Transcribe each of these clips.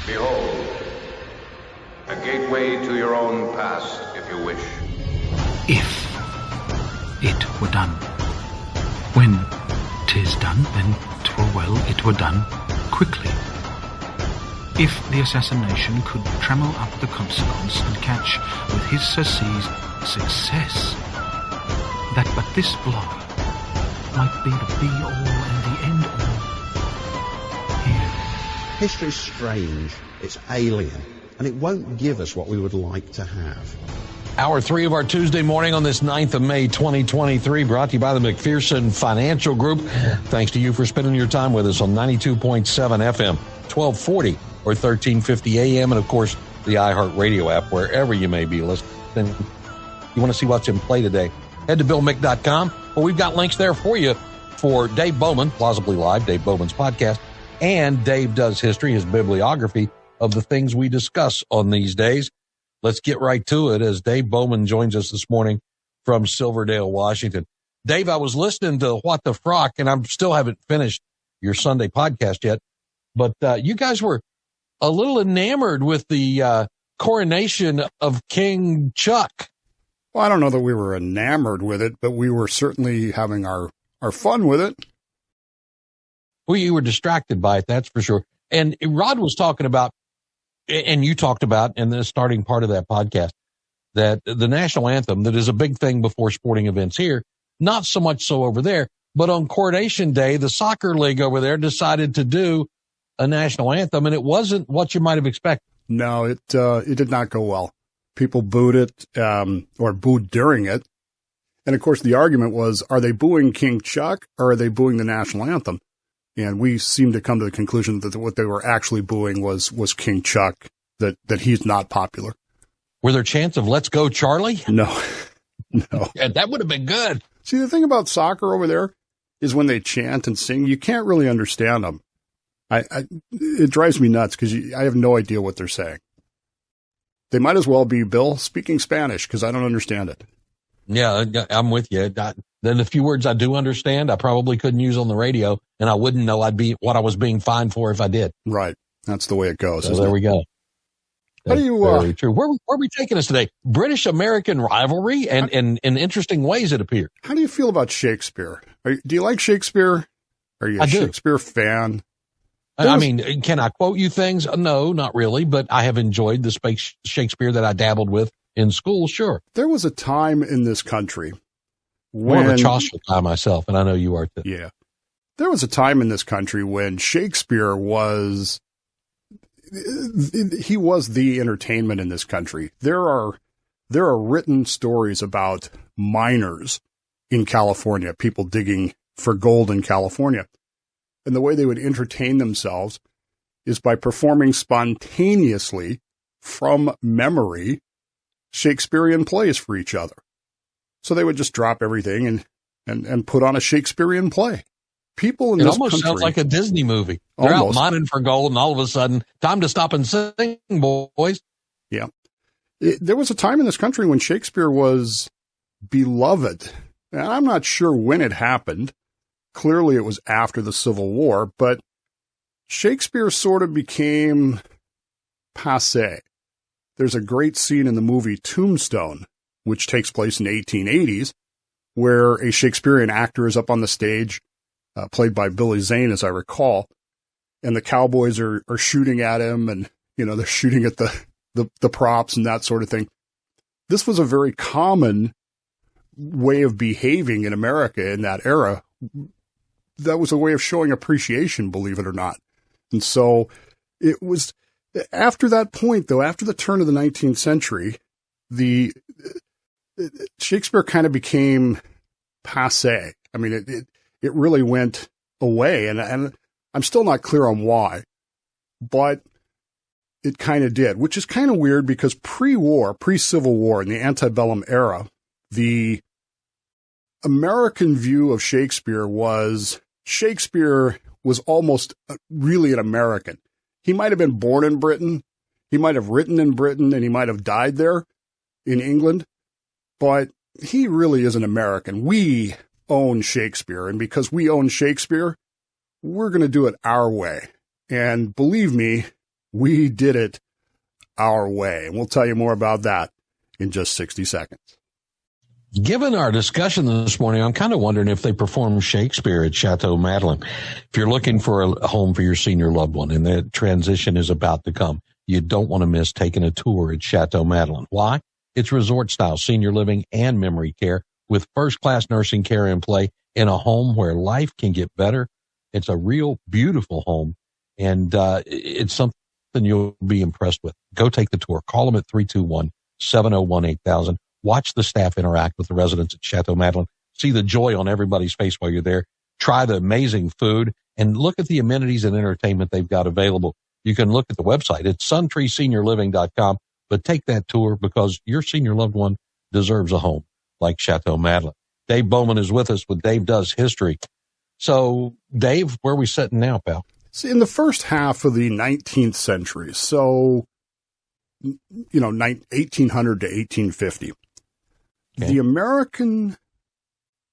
Behold, a gateway to your own past, if you wish. If it were done. When 'tis done, then 'twere well it were done quickly. If the assassination could trammel up the consequence and catch with his surcease success, that but this blow might be the be-all and the end-all. Here. History's strange, it's alien, and it won't give us what we would like to have. Hour 3 of our Tuesday morning on this 9th of May, 2023, brought to you by the McPherson Financial Group. Thanks to you for spending your time with us on 92.7 FM, 1240 or 1350 AM, and of course, the iHeartRadio app, wherever you may be listening. You want to see what's in play today? Head to BillMick.com, where we've got links there for you for Dave Bowman, Plausibly Live, Dave Bowman's podcast, and Dave Does History, his bibliography of the things we discuss on these days. Let's get right to it as Dave Bowman joins us this morning from Silverdale, Washington. Dave, I was listening to What the Frock, and I still haven't finished your Sunday podcast yet, but you guys were a little enamored with the coronation of King Chuck. Well, I don't know that we were enamored with it, but we were certainly having our fun with it. Well, you were distracted by it, that's for sure. And Rod was talking about, and you talked about in the starting part of that podcast, that the national anthem, that is a big thing before sporting events here, not so much so over there, but on Coronation Day, the soccer league over there decided to do a national anthem, and it wasn't what you might have expected. No, it did not go well. People booed it, or booed during it. And of course, the argument was, are they booing King Chuck or are they booing the national anthem? And we seemed to come to the conclusion that what they were actually booing was King Chuck, that he's not popular. Were there chants of "Let's Go, Charlie"? No. Yeah, that would have been good. See, the thing about soccer over there is when they chant and sing, you can't really understand them. It drives me nuts because I have no idea what they're saying. They might as well be, Bill, speaking Spanish because I don't understand it. Yeah, I'm with you. Then the few words I do understand, I probably couldn't use on the radio, and I wouldn't know what I was being fined for if I did. Right. That's the way it goes. So there we go. How do you, very true. Where are we taking us today? British-American rivalry and in interesting ways, it appears. How do you feel about Shakespeare? Do you like Shakespeare? Are you a Shakespeare fan? I mean, can I quote you things? No, not really, but I have enjoyed the Shakespeare that I dabbled with in school, sure. There was a time in this country when... More of a Chaucer guy myself, and I know you are too. Yeah. There was a time in this country when Shakespeare was... He was the entertainment in this country. There are written stories about miners in California, people digging for gold in California. And the way they would entertain themselves is by performing spontaneously from memory Shakespearean plays for each other. So they would just drop everything and put on a Shakespearean play. People in this country... It almost sounds like a Disney movie. They're out mining for gold, and all of a sudden, time to stop and sing, boys. Yeah. There was a time in this country when Shakespeare was beloved. And I'm not sure when it happened. Clearly, it was after the Civil War, but Shakespeare sort of became passé. There's a great scene in the movie Tombstone, which takes place in the 1880s, where a Shakespearean actor is up on the stage, played by Billy Zane, as I recall, and the cowboys are shooting at him, and they're shooting at the props and that sort of thing. This was a very common way of behaving in America in that era. That was a way of showing appreciation, believe it or not. And so it was after that point, though, after the turn of the 19th century, the Shakespeare kind of became passé. I mean, it really went away, and I'm still not clear on why, but it kind of did, which is kind of weird because pre-Civil War, in the antebellum era, the American view of Shakespeare was almost really an American. He might have been born in Britain, he might have written in Britain, and he might have died there in England, but he really is an American. We own Shakespeare, and because we own Shakespeare, we're going to do it our way. And believe me, We did it our way. And we'll tell you more about that in just 60 seconds. Given our discussion this morning, I'm kind of wondering if they perform Shakespeare at Chateau Madeleine. If you're looking for a home for your senior loved one and that transition is about to come, you don't want to miss taking a tour at Chateau Madeleine. Why? It's resort-style senior living and memory care with first-class nursing care in play in a home where life can get better. It's a real beautiful home, and it's something you'll be impressed with. Go take the tour. Call them at 321-701-8000. Watch the staff interact with the residents at Chateau Madeleine. See the joy on everybody's face while you're there. Try the amazing food and look at the amenities and entertainment they've got available. You can look at the website. It's suntreeseniorliving.com, but take that tour because your senior loved one deserves a home like Chateau Madeleine. Dave Bowman is with us with Dave Does History. So, Dave, where are we sitting now, pal? It's in the first half of the 19th century. So, 1800 to 1850. Okay. The American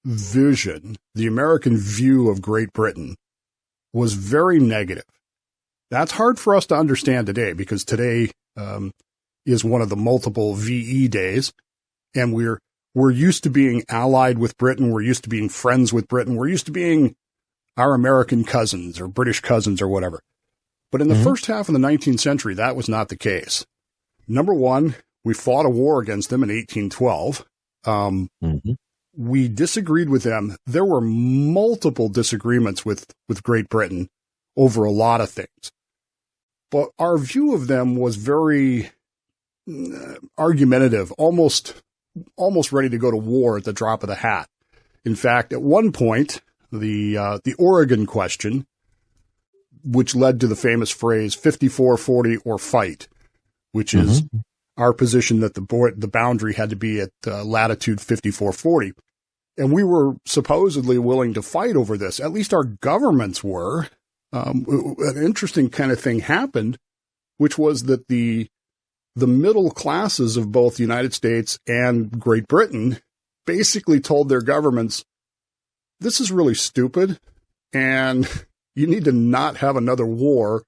vision, the American view of Great Britain was very negative. That's hard for us to understand today because today is one of the multiple VE days, and we're used to being allied with Britain. We're used to being friends with Britain. We're used to being our American cousins or British cousins or whatever. But in the first half of the 19th century, that was not the case. Number one, we fought a war against them in 1812. We disagreed with them. There were multiple disagreements with Great Britain over a lot of things. But our view of them was very argumentative, almost ready to go to war at the drop of the hat. In fact, at one point, the Oregon question, which led to the famous phrase 54-40 or fight, which is our position that the boundary had to be at latitude 54-40. And we were supposedly willing to fight over this. At least our governments were. An interesting kind of thing happened, which was that the middle classes of both the United States and Great Britain basically told their governments, this is really stupid, and you need to not have another war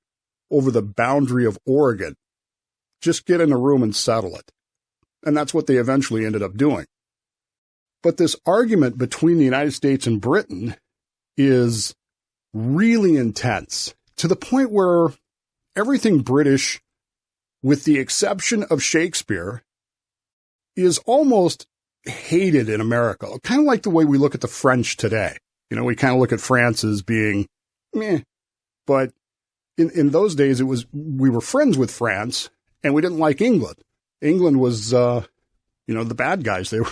over the boundary of Oregon. Just get in a room and settle it. And that's what they eventually ended up doing. But this argument between the United States and Britain is really intense to the point where everything British, with the exception of Shakespeare, is almost hated in America. Kind of like the way we look at the French today. We kind of look at France as being meh. But in those days, we were friends with France and we didn't like England. England was, the bad guys. They were,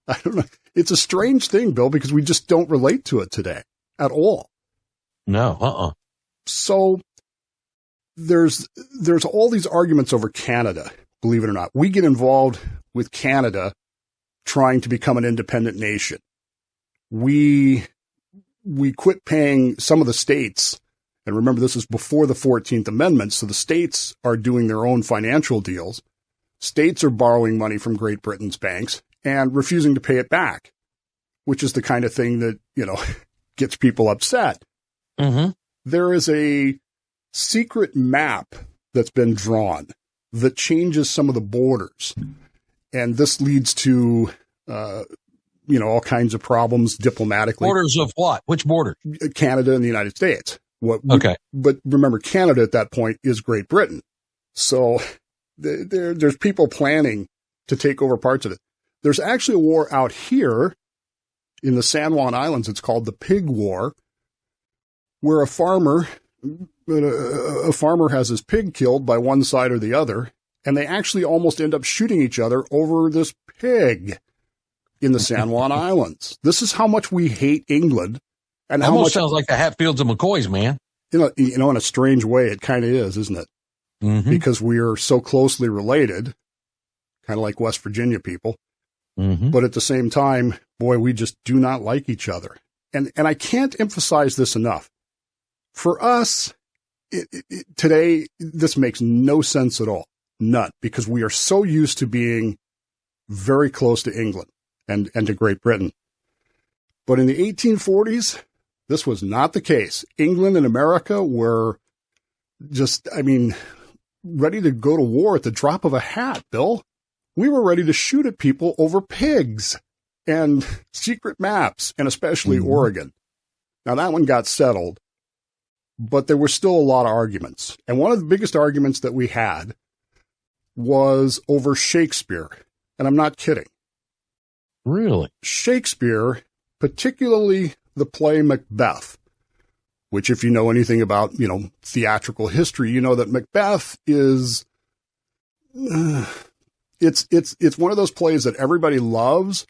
I don't know. It's a strange thing, Bill, because we just don't relate to it today at all. No, So there's all these arguments over Canada, believe it or not. We get involved with Canada trying to become an independent nation. We quit paying some of the states. And remember, this is before the 14th Amendment, so the states are doing their own financial deals. States are borrowing money from Great Britain's banks and refusing to pay it back, which is the kind of thing that, gets people upset. There is a secret map that's been drawn that changes some of the borders. And this leads to, all kinds of problems diplomatically. Borders of what? Which borders? Canada and the United States. Okay. But remember, Canada at that point is Great Britain. So there's people planning to take over parts of it. There's actually a war out here in the San Juan Islands. It's called the Pig War, where a farmer has his pig killed by one side or the other, and they actually almost end up shooting each other over this pig in the San Juan Islands. This is how much we hate England. And how almost much, sounds like the Hatfields and McCoys, man. In a strange way, it kind of is, isn't it? Because we are so closely related, kind of like West Virginia people. But at the same time, boy, we just do not like each other. And I can't emphasize this enough. For us, today, this makes no sense at all. None. Because we are so used to being very close to England and to Great Britain. But in the 1840s, this was not the case. England and America were just, ready to go to war at the drop of a hat, Bill. We were ready to shoot at people over pigs and secret maps, and especially Oregon. Now, that one got settled, but there were still a lot of arguments. And one of the biggest arguments that we had was over Shakespeare. And I'm not kidding. Really? Shakespeare, particularly the play Macbeth, which if you know anything about, theatrical history, you know that Macbeth is, it's one of those plays that everybody loves,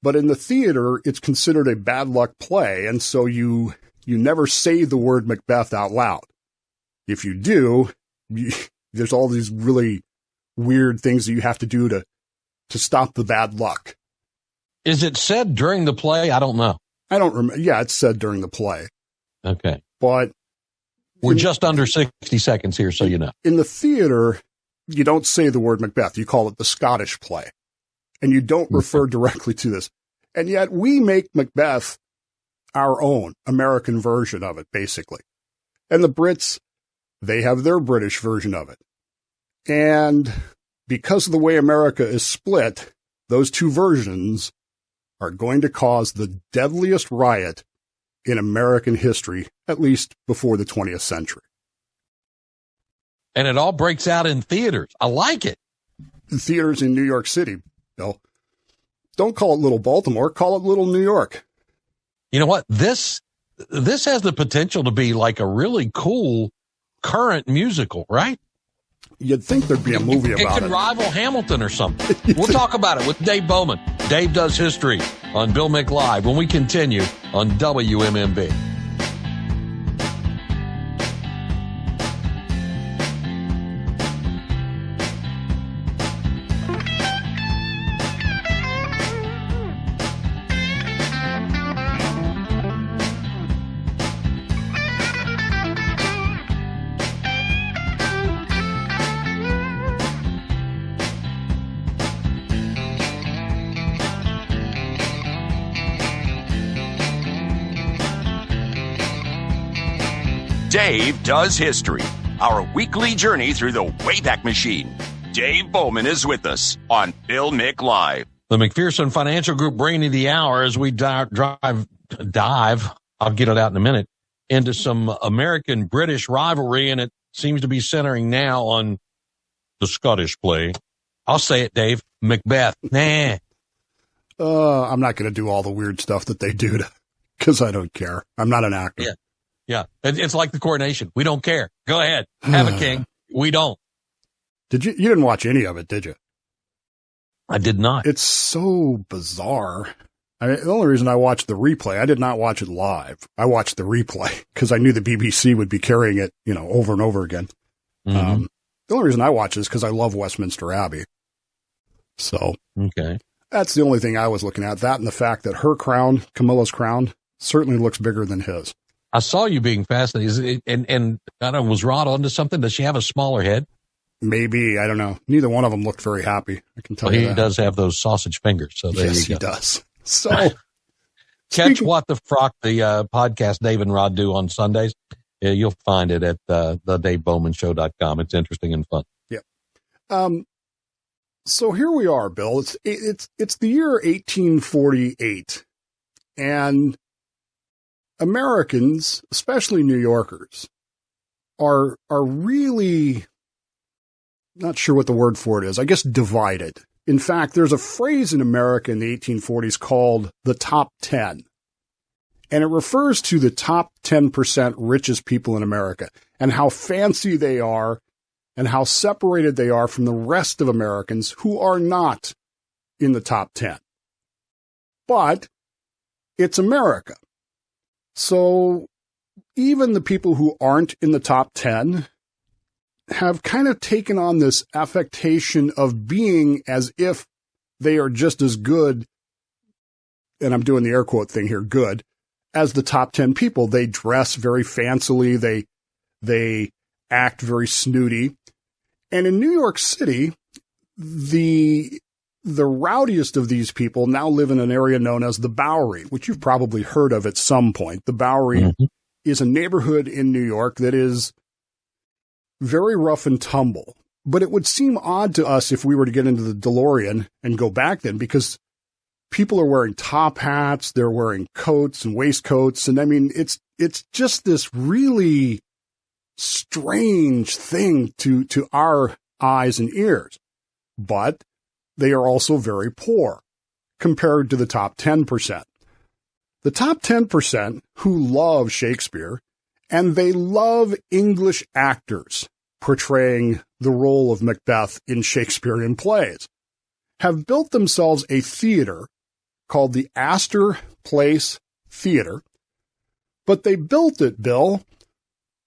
but in the theater, it's considered a bad luck play. And so you never say the word Macbeth out loud. If you do, there's all these really weird things that you have to do to stop the bad luck. Is it said during the play? I don't know. I don't remember. Yeah, it's said during the play. Okay. But we're just under 60 seconds here, so you know. In the theater, you don't say the word Macbeth. You call it the Scottish play. And you don't refer directly to this. And yet we make Macbeth our own American version of it, basically. And the Brits, they have their British version of it. And because of the way America is split, those two versions are going to cause the deadliest riot in American history, at least before the 20th century. And it all breaks out in theaters. I like it. Theaters in New York City, Bill. Don't call it Little Baltimore, call it Little New York. You know what? This has the potential to be like a really cool current musical, right? You'd think there'd be a movie about it. It could rival Hamilton or something. We'll talk about it with Dave Bowman. Dave Does History on Bill Mick Live when we continue on WMMB. Dave Does History, our weekly journey through the Wayback Machine. Dave Bowman is with us on Bill Mick Live. The McPherson Financial Group bringing you the hour as we dive, I'll get it out in a minute, into some American-British rivalry, and it seems to be centering now on the Scottish play. I'll say it, Dave. Macbeth. Nah. I'm not going to do all the weird stuff that they do because I don't care. I'm not an actor. Yeah. It's like the coronation. We don't care. Go ahead. Have a king. We don't. You didn't watch any of it, did you? I did not. It's so bizarre. The only reason I watched the replay, I did not watch it live. I watched the replay because I knew the BBC would be carrying it, over and over again. The only reason I watch it is because I love Westminster Abbey. So. Okay. That's the only thing I was looking at. That and the fact that her crown, Camilla's crown, certainly looks bigger than his. I saw you being fascinated, and I don't know, was Rod onto something? Does she have a smaller head? Maybe. I don't know. Neither one of them looked very happy. I can tell you that. He does have those sausage fingers. So there you go. Yes, he does. So catch What the Frock, the podcast Dave and Rod do on Sundays. You'll find it at the DaveBowmanShow.com. It's interesting and fun. Yeah. So here we are, Bill. It's the year 1848, and Americans, especially New Yorkers, are really not sure what the word for it is. I guess divided. In fact, there's a phrase in America in the 1840s called the top 10. And it refers to the top 10% richest people in America and how fancy they are and how separated they are from the rest of Americans who are not in the top 10. But it's America. So even the people who aren't in the top 10 have kind of taken on this affectation of being as if they are just as good, and I'm doing the air quote thing here, good, as the top 10 people. They dress very fancily. They act very snooty. And in New York City, the rowdiest of these people now live in an area known as the Bowery, which you've probably heard of at some point. The Bowery is a neighborhood in New York that is very rough and tumble. But it would seem odd to us if we were to get into the DeLorean and go back then, because people are wearing top hats, they're wearing coats and waistcoats, and I mean, it's just this really strange thing to our eyes and ears. But they are also very poor compared to the top 10%. The top 10% who love Shakespeare, and they love English actors portraying the role of Macbeth in Shakespearean plays, have built themselves a theater called the Astor Place Theater, but they built it, Bill,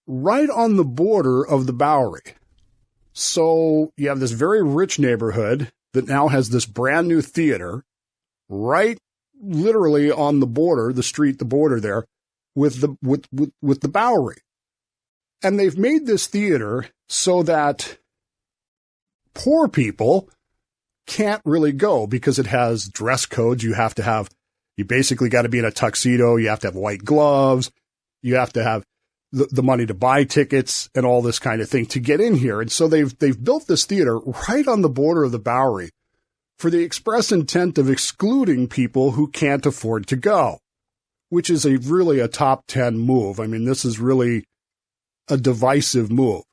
right on the border of the Bowery. So you have this very rich neighborhood that now has this brand new theater right literally on the border, the border there, with the Bowery. And they've made this theater so that poor people can't really go because it has dress codes. You basically got to be in a tuxedo. You have to have white gloves. You have to have the money to buy tickets and all this kind of thing to get in here. And so they've built this theater right on the border of the Bowery for the express intent of excluding people who can't afford to go, which is really a top 10 move. I mean, this is really a divisive move.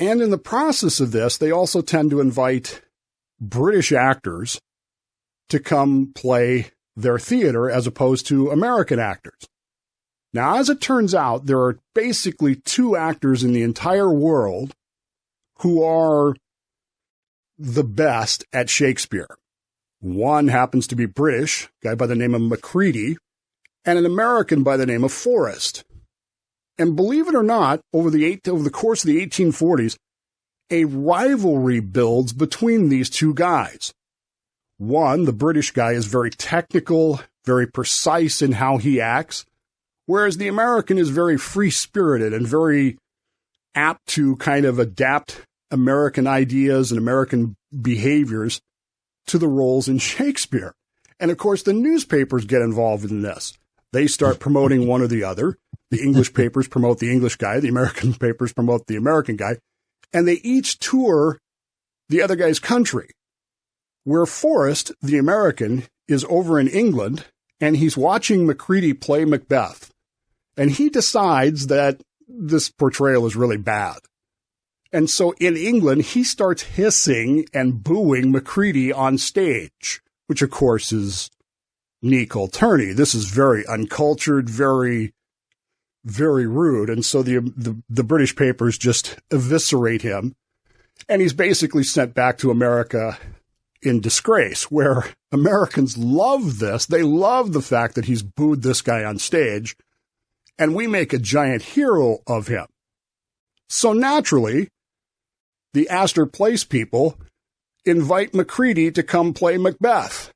And in the process of this, they also tend to invite British actors to come play their theater as opposed to American actors. Now, as it turns out, there are basically 2 actors in the entire world who are the best at Shakespeare. One happens to be British, a guy by the name of Macready, and an American by the name of Forrest. And believe it or not, over the course of the 1840s, a rivalry builds between these 2 guys. One, the British guy, is very technical, very precise in how he acts, whereas the American is very free-spirited and very apt to kind of adapt American ideas and American behaviors to the roles in Shakespeare. And of course, the newspapers get involved in this. They start promoting one or the other. The English papers promote the English guy. The American papers promote the American guy. And they each tour the other guy's country. Where Forrest, the American, is over in England, and he's watching Macready play Macbeth. And he decides that this portrayal is really bad. And so in England, he starts hissing and booing Macready on stage, which of course is Nicole Turney. This is very uncultured, very, very rude. And so the British papers just eviscerate him. And he's basically sent back to America in disgrace, where Americans love this. They love the fact that he's booed this guy on stage. And we make a giant hero of him. So naturally, the Astor Place people invite Macready to come play Macbeth,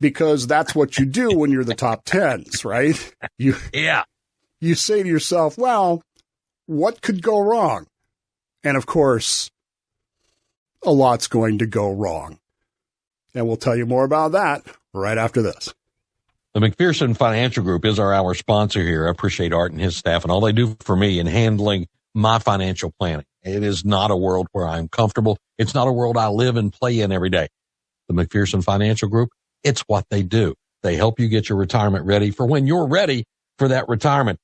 because that's what you do when you're the top 10s, right? You say to yourself, well, what could go wrong? And of course, a lot's going to go wrong. And we'll tell you more about that right after this. The McPherson Financial Group is our sponsor here. I appreciate Art and his staff and all they do for me in handling my financial planning. It is not a world where I'm comfortable. It's not a world I live and play in every day. The McPherson Financial Group, it's what they do. They help you get your retirement ready for when you're ready for that retirement.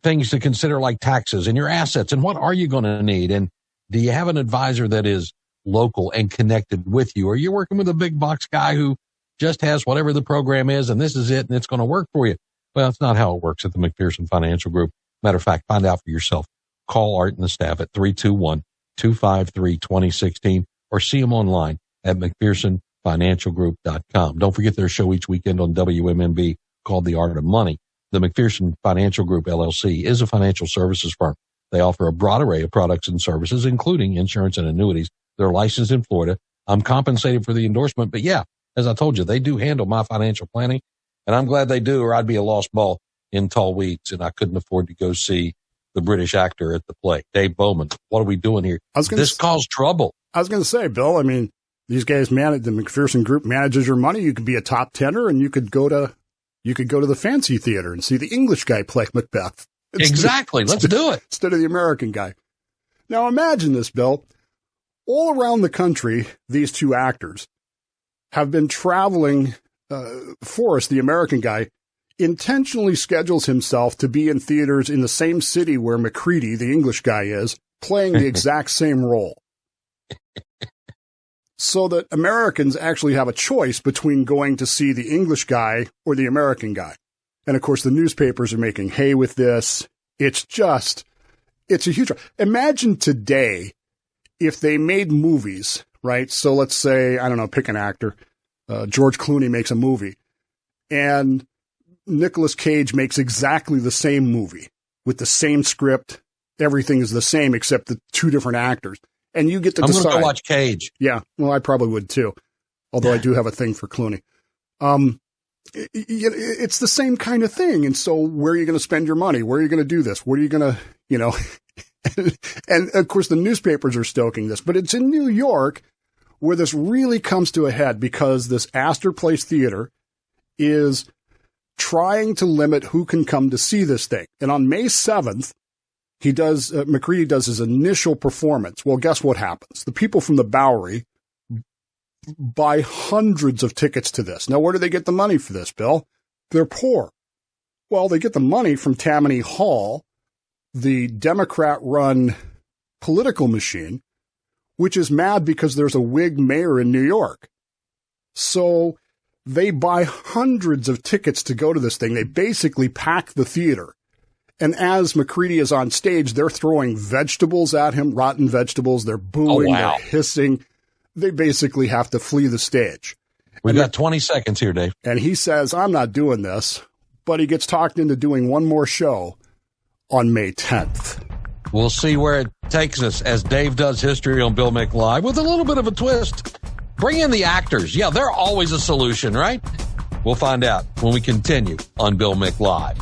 Things to consider like taxes and your assets and what are you going to need? And do you have an advisor that is local and connected with you? Or you're working with a big box guy who just has whatever the program is and this is it and it's going to work for you? Well, it's not how it works at the McPherson Financial Group. Matter of fact, find out for yourself. Call Art and the staff at 321-253-2016 or see them online at McPhersonFinancialGroup.com. Don't forget their show each weekend on WMMB called The Art of Money. The McPherson Financial Group, LLC, is a financial services firm. They offer a broad array of products and services, including insurance and annuities. They're licensed in Florida. I'm compensated for the endorsement, but yeah, as I told you, they do handle my financial planning, and I'm glad they do, or I'd be a lost ball in tall weeds, and I couldn't afford to go see the British actor at the play. Dave Bowman, what are we doing here? This caused trouble. I was going to say, Bill, I mean, these guys manage, the McPherson Group manages your money. You could be a top 10er and you could go to the fancy theater and see the English guy play Macbeth. Exactly. Let's do it. Instead of the American guy. Now imagine this, Bill. All around the country, these two actors have been traveling. Forrest, the American guy, intentionally schedules himself to be in theaters in the same city where McCready, the English guy, is, playing the exact same role. So that Americans actually have a choice between going to see the English guy or the American guy. And of course, the newspapers are making hay with this. It's a huge. Imagine today if they made movies, right? So let's say, I don't know, pick an actor. George Clooney makes a movie, and Nicolas Cage makes exactly the same movie with the same script. Everything is the same except the two different actors. And you get to decide. I'm going to go watch Cage. Yeah, well, I probably would too, although I do have a thing for Clooney. It's the same kind of thing. And so where are you going to spend your money? Where are you going to do this? Where are you going to, and of course the newspapers are stoking this, but it's in New York where this really comes to a head because this Astor Place Theater is trying to limit who can come to see this thing. And on May 7th, McCready does his initial performance. Well, guess what happens? The people from the Bowery buy hundreds of tickets to this. Now, where do they get the money for this, Bill? They're poor. Well, they get the money from Tammany Hall, the Democrat-run political machine, which is mad because there's a Whig mayor in New York. So they buy hundreds of tickets to go to this thing. They basically pack the theater. And as McCready is on stage, they're throwing vegetables at him, rotten vegetables. They're booing, They're hissing. They basically have to flee the stage. We've got 20 seconds here, Dave. And he says, I'm not doing this, but he gets talked into doing one more show on May 10th. We'll see where it takes us as Dave does history on Bill Mick Live with a little bit of a twist. Bring in the actors. Yeah, they're always a solution, right? We'll find out when we continue on Bill Mick Live.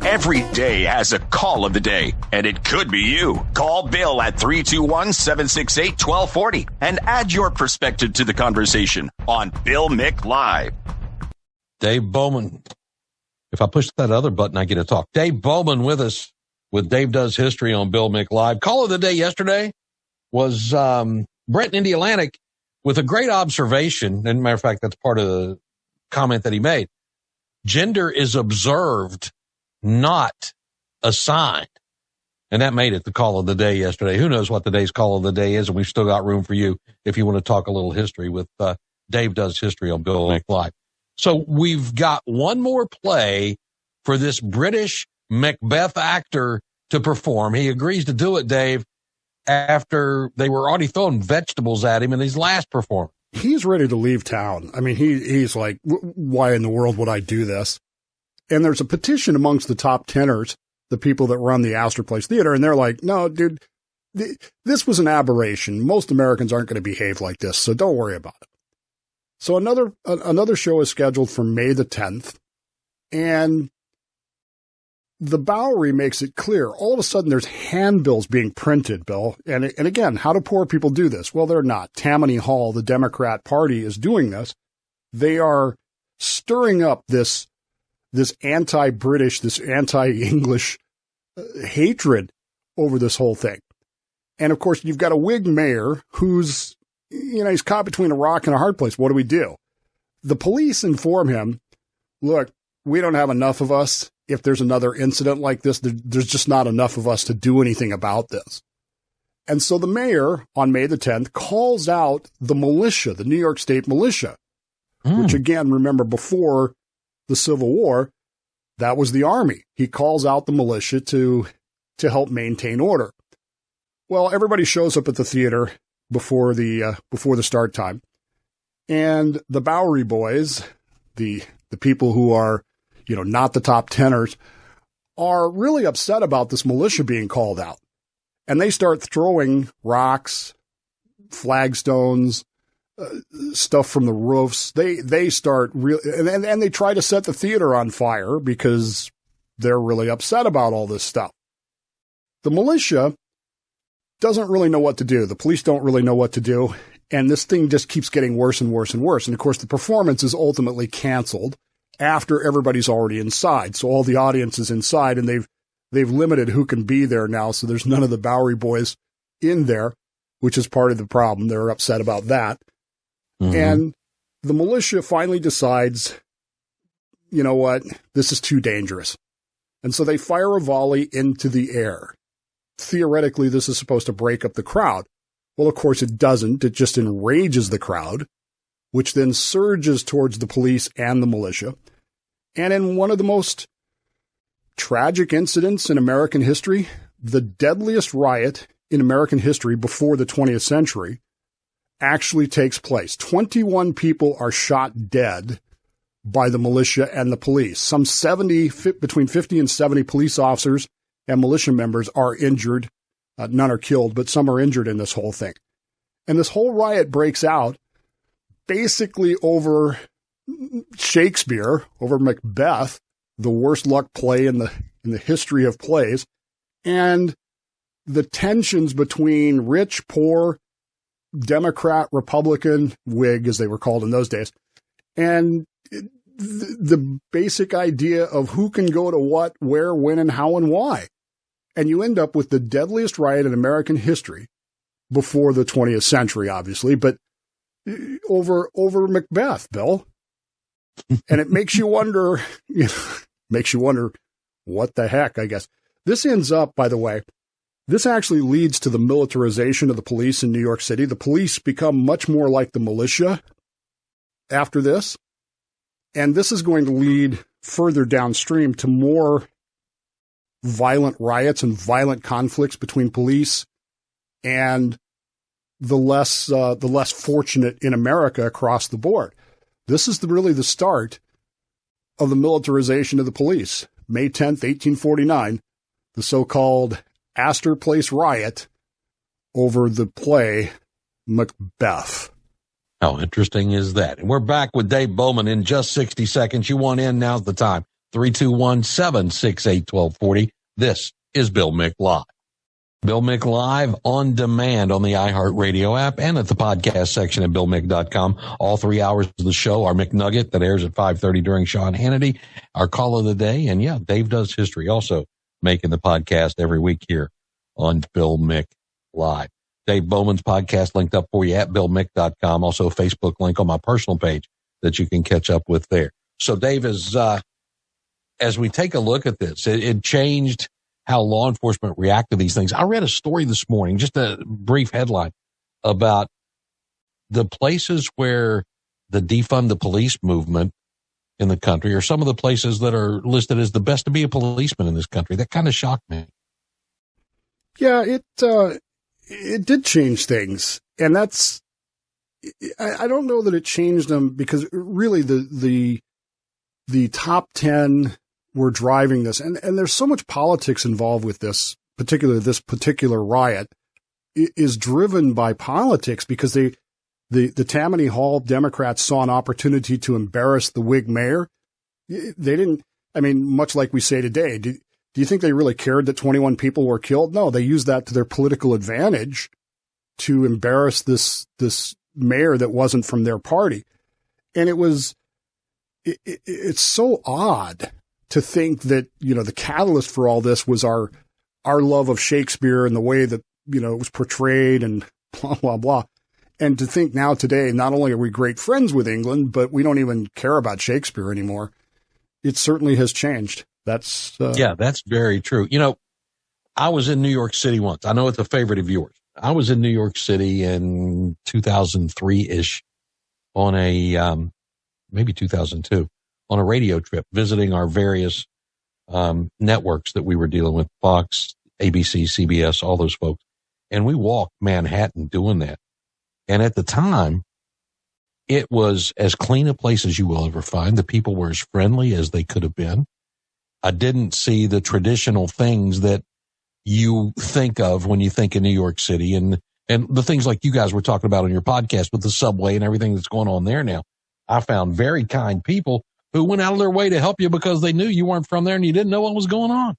Every day has a call of the day, and it could be you. Call Bill at 321-768-1240 and add your perspective to the conversation on Bill Mick Live. Dave Bowman. If I push that other button, I get to talk. Dave Bowman with us with Dave Does History on Bill Mick Live. Call of the day yesterday was Brett in Indialantic with a great observation. And matter of fact, that's part of the comment that he made. Gender is observed, not assigned. And that made it the call of the day yesterday. Who knows what today's call of the day is, and we've still got room for you if you want to talk a little history with Dave Does History on Bill Mick Live. So we've got one more play for this British Macbeth actor to perform. He agrees to do it, Dave, after they were already throwing vegetables at him in his last performance. He's ready to leave town. I mean, he's like, why in the world would I do this? And there's a petition amongst the top tenors, the people that run the Astor Place Theater, and they're like, no, dude, this was an aberration. Most Americans aren't going to behave like this, so don't worry about it. So another show is scheduled for May the 10th, and the Bowery makes it clear. All of a sudden, there's handbills being printed, Bill. And again, how do poor people do this? Well, they're not. Tammany Hall, the Democrat Party, is doing this. They are stirring up this anti-British, this anti-English hatred over this whole thing. And of course, you've got a Whig mayor who's, he's caught between a rock and a hard place. What do? The police inform him, look, we don't have enough of us. If there's another incident like this, there's just not enough of us to do anything about this. And so the mayor, on May the 10th, calls out the militia, the New York State militia, which, again, remember, before the Civil War, that was the army. He calls out the militia to help maintain order. Well, everybody shows up at the theater before the start time, and the Bowery boys, the people who are, not the top tenors, are really upset about this militia being called out. And they start throwing rocks, flagstones, stuff from the roofs. They start and they try to set the theater on fire because they're really upset about all this stuff. The militia doesn't really know what to do. The police don't really know what to do. And this thing just keeps getting worse and worse and worse. And of course, the performance is ultimately canceled after everybody's already inside. So all the audience is inside, and they've limited who can be there now. So there's none of the Bowery boys in there, which is part of the problem. They're upset about that. And the militia finally decides, you know what, this is too dangerous. And so they fire a volley into the air. Theoretically, this is supposed to break up the crowd. Well, of course, it doesn't. It just enrages the crowd, which then surges towards the police and the militia. And in one of the most tragic incidents in American history, the deadliest riot in American history before the 20th century actually takes place. 21 people are shot dead by the militia and the police. Between 50 and 70 police officers and militia members are injured. None are killed, but some are injured in this whole thing. And this whole riot breaks out basically over Shakespeare, over Macbeth, the worst luck play in the history of plays, and the tensions between rich, poor, Democrat, Republican, Whig, as they were called in those days, and the basic idea of who can go to what, where, when, and how, and why. And you end up with the deadliest riot in American history before the 20th century, obviously, but over Macbeth, Bill. And it makes you wonder, what the heck, I guess. This ends up, by the way, this actually leads to the militarization of the police in New York City. The police become much more like the militia after this. And this is going to lead further downstream to more violent riots and violent conflicts between police and the less fortunate in America across the board. This is really the start of the militarization of the police. May 10th, 1849, the so-called Astor Place riot over the play Macbeth. How interesting is that? And we're back with Dave Bowman in just 60 seconds. You want in, now's the time. 321-768-1240. This is Bill Mick Live. Bill Mick Live on demand on the iHeartRadio app and at the podcast section at BillMick.com. All 3 hours of the show, our McNugget that airs at 5:30 during Sean Hannity, our call of the day. And yeah, Dave does history also, making the podcast every week here on Bill Mick Live. Dave Bowman's podcast linked up for you at BillMick.com. Also a Facebook link on my personal page that you can catch up with there. So Dave, as we take a look at this, it changed how law enforcement react to these things. I read a story this morning, just a brief headline, about the places where the defund the police movement in the country are some of the places that are listed as the best to be a policeman in this country. That kind of shocked me. Yeah, it did change things. And that's, I don't know that it changed them because really the top 10 were driving this. And there's so much politics involved with this particular riot is driven by politics because the Tammany Hall Democrats saw an opportunity to embarrass the Whig mayor. They didn't, much like we say today, do you think they really cared that 21 people were killed? No, they used that to their political advantage to embarrass this mayor that wasn't from their party. And it's so odd to think that, the catalyst for all this was our love of Shakespeare and the way that, it was portrayed and blah, blah, blah. And to think now today, not only are we great friends with England, but we don't even care about Shakespeare anymore. It certainly has changed. That's very true. I was in New York City once. I know it's a favorite of yours. I was in New York City in 2003-ish on a, maybe 2002, on a radio trip, visiting our various networks that we were dealing with, Fox, ABC, CBS, all those folks. And we walked Manhattan doing that. And at the time, it was as clean a place as you will ever find. The people were as friendly as they could have been. I didn't see the traditional things that you think of when you think of New York City and the things like you guys were talking about on your podcast with the subway and everything that's going on there now. I found very kind people who went out of their way to help you because they knew you weren't from there and you didn't know what was going on.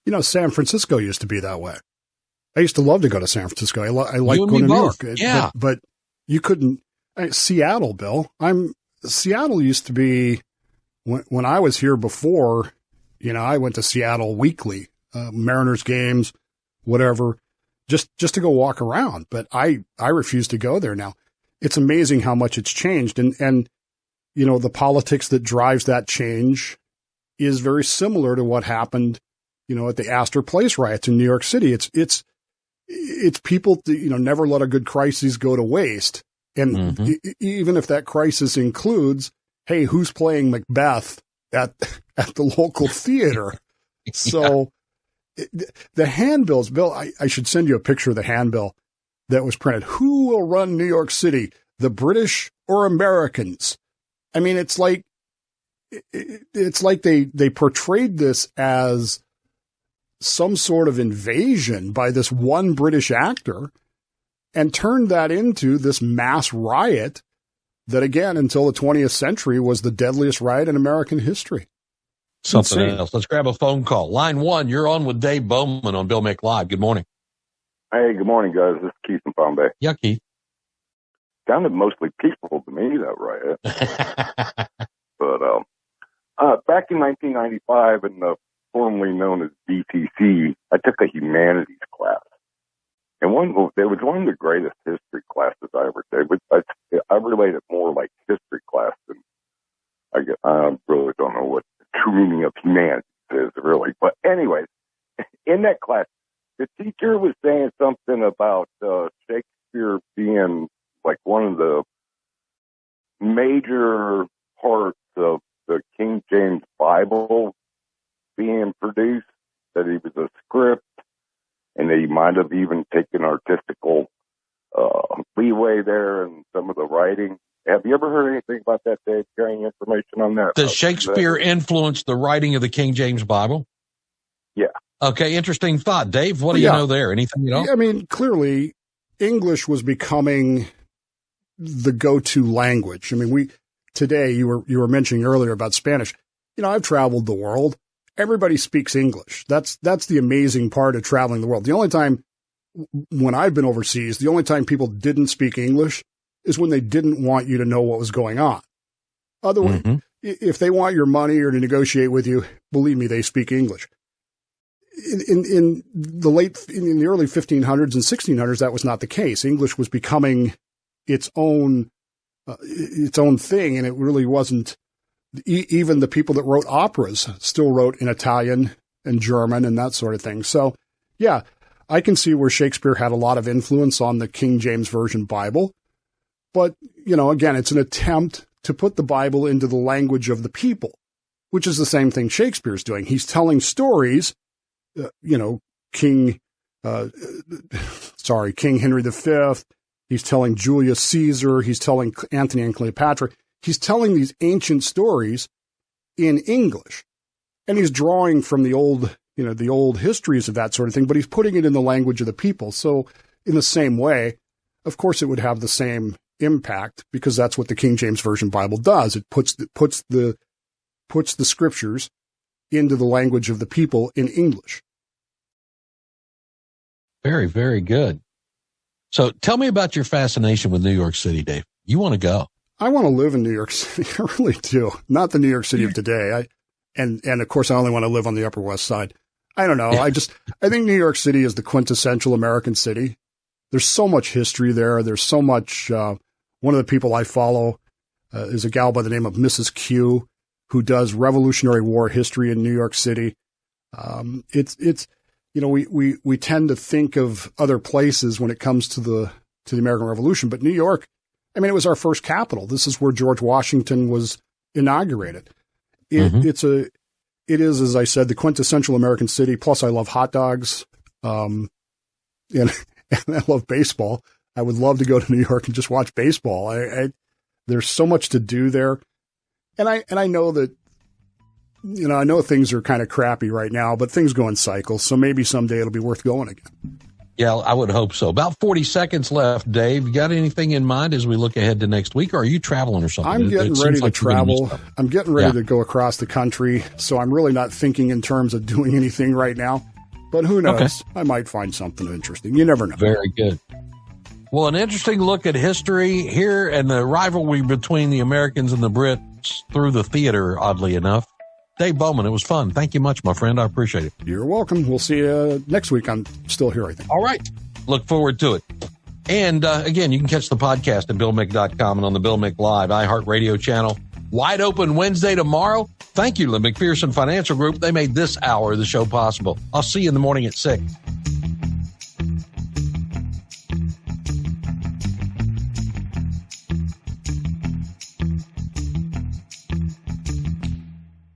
You know, San Francisco used to be that way. I used to love to go to San Francisco. I like going to New York. Yeah. But you couldn't. Seattle, Bill. Seattle used to be, when I was here before, you know, I went to Seattle weekly, Mariners games, whatever, just to go walk around. But I refuse to go there now. It's amazing how much it's changed. And, you know, the politics that drives that change is very similar to what happened, you know, at the Astor Place riots in New York City. It's people, you know, never let a good crisis go to waste. And even if that crisis includes, hey, who's playing Macbeth at the local theater? So the handbills, Bill, I should send you a picture of the handbill that was printed. Who will run New York City, the British or Americans? I mean, it's like they portrayed this as some sort of invasion by this one British actor and turned that into this mass riot that, again, until the 20th century was the deadliest riot in American history. Something else. Let's grab a phone call. Line 1, you're on with Dave Bowman on Bill Mick Live. Good morning. Hey, good morning, guys. This is Keith from Palm Bay. Yeah, Keith. Sounded mostly peaceful to me, that riot. But back in 1995, in the formerly known as BTC, I took a humanities class. And it was one of the greatest history classes I ever did. I relate it more like history class than I really don't know what the true meaning of humanities is, really. But anyways, in that class, the teacher was saying something about Shakespeare being like one of the major parts of the King James Bible being produced, that he was a script, and that he might have even taken artistical leeway there in some of the writing. Have you ever heard anything about that, Dave? Got any information on that? Does Shakespeare influence the writing of the King James Bible? Yeah. Okay, interesting thought. Dave, what do you know there? Anything you know? I mean, clearly, English was becoming the go-to language. I mean, today, you were mentioning earlier about Spanish. You know, I've traveled the world. Everybody speaks English. That's the amazing part of traveling the world. The only time, when I've been overseas, the only time people didn't speak English is when they didn't want you to know what was going on. Otherwise, if they want your money or to negotiate with you, believe me, they speak English. In the early 1500s and 1600s, that was not the case. English was becoming its own thing, and it really wasn't. Even the people that wrote operas still wrote in Italian and German and that sort of thing. So, yeah, I can see where Shakespeare had a lot of influence on the King James Version Bible. But, you know, again, it's an attempt to put the Bible into the language of the people, which is the same thing Shakespeare's doing. He's telling stories, King Henry V. He's telling Julius Caesar. He's telling Antony and Cleopatra. He's telling these ancient stories in English, and he's drawing from the old histories of that sort of thing, but he's putting it in the language of the people. So in the same way, of course, it would have the same impact because that's what the King James Version Bible does. It puts the scriptures into the language of the people in English. Very, very good. So tell me about your fascination with New York City, Dave. You want to go? I want to live in New York City. I really do. Not the New York City of today. And of course, I only want to live on the Upper West Side. I don't know. I think New York City is the quintessential American city. There's so much history there. There's so much. One of the people I follow is a gal by the name of Mrs. Q, who does Revolutionary War history in New York City. we tend to think of other places when it comes to the American Revolution, but New York, I mean, it was our first capital. This is where George Washington was inaugurated. It is, as I said, the quintessential American city. Plus, I love hot dogs, and I love baseball. I would love to go to New York and just watch baseball. There's so much to do there, and I know that, I know things are kind of crappy right now, but things go in cycles. So maybe someday it'll be worth going again. Yeah, I would hope so. About 40 seconds left, Dave. You got anything in mind as we look ahead to next week, or are you traveling or something? I'm getting ready to travel. I'm getting ready to go across the country, so I'm really not thinking in terms of doing anything right now. But who knows? Okay. I might find something interesting. You never know. Very good. Well, an interesting look at history here and the rivalry between the Americans and the Brits through the theater, oddly enough. Dave Bowman, it was fun. Thank you much, my friend. I appreciate it. You're welcome. We'll see you next week. I'm still here, I think. All right. Look forward to it. And again, you can catch the podcast at BillMick.com and on the Bill Mick Live iHeartRadio channel. Wide open Wednesday tomorrow. Thank you to the McPherson Financial Group. They made this hour of the show possible. I'll see you in the morning at 6.